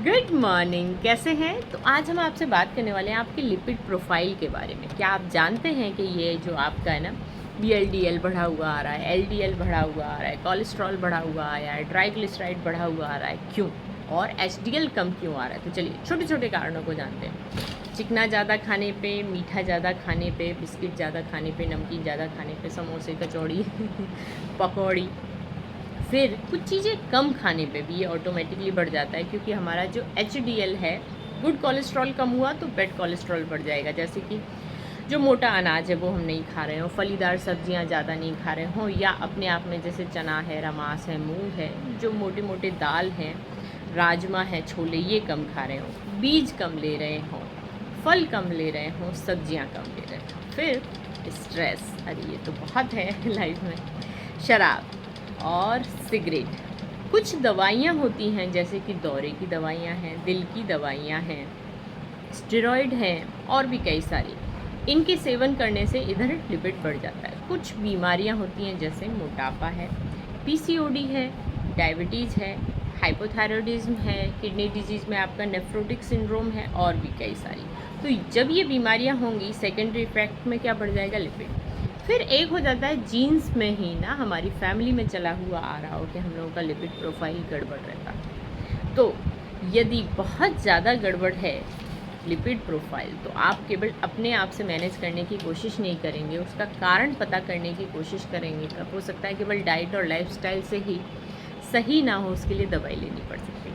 Good morning, कैसे हैं? तो आज हम आपसे बात करने वाले हैं आपके लिपिड प्रोफाइल के बारे में। क्या आप जानते हैं कि ये जो आपका है ना VLDL बढ़ा हुआ आ रहा है, LDL बढ़ा हुआ आ रहा है, कोलेस्ट्रॉल बढ़ा हुआ आया है, ट्राइग्लिसराइड बढ़ा हुआ आ रहा है, क्यों? और HDL कम क्यों आ रहा है? तो चलिए छोटे छोटे कारणों को जानते हैं। चिकना ज़्यादा खाने पे, मीठा ज़्यादा खाने पे, बिस्किट ज़्यादा खाने पे, नमकीन ज़्यादा खाने पे, समोसे, कचौड़ी पकौड़ी। फिर कुछ चीज़ें कम खाने पे भी ये ऑटोमेटिकली बढ़ जाता है, क्योंकि हमारा जो HDL है, गुड कोलेस्ट्रॉल कम हुआ तो बैड कोलेस्ट्रॉल बढ़ जाएगा। जैसे कि जो मोटा अनाज है वो हम नहीं खा रहे हों, फलीदार सब्जियां ज़्यादा नहीं खा रहे हों, या अपने आप में जैसे चना है, रमास है, मूंग है, जो मोटे मोटे दाल हैं, राजमा है, छोले, ये कम खा रहे हों, बीज कम ले रहे हों, फल कम ले रहे हों, सब्जियां कम ले रहे हों। फिर स्ट्रेस, अरे ये तो बहुत है लाइफ में। शराब और सिगरेट। कुछ दवाइयाँ होती हैं जैसे कि दौरे की दवाइयाँ हैं, दिल की दवाइयाँ हैं, स्टेरॉइड हैं और भी कई सारी। इनके सेवन करने से इधर लिपिड बढ़ जाता है। कुछ बीमारियाँ होती हैं जैसे मोटापा है, PCOD है, डायबिटीज़ है, हाइपोथायरॉयडिज्म है, किडनी डिजीज़ में आपका नेफ्रोटिक सिंड्रोम है और भी कई सारी। तो जब ये बीमारियाँ होंगी, सेकेंडरी इफेक्ट में क्या बढ़ जाएगा? लिपिड। फिर एक हो जाता है जीन्स में ही ना, हमारी फैमिली में चला हुआ आ रहा हो कि हम लोगों का लिपिड प्रोफाइल गड़बड़ रहता है। तो यदि बहुत ज़्यादा गड़बड़ है लिपिड प्रोफाइल, तो आप केवल अपने आप से मैनेज करने की कोशिश नहीं करेंगे, उसका कारण पता करने की कोशिश करेंगे। तब हो सकता है केवल डाइट और लाइफस्टाइल से ही सही ना हो, उसके लिए दवाई लेनी पड़ सकती है।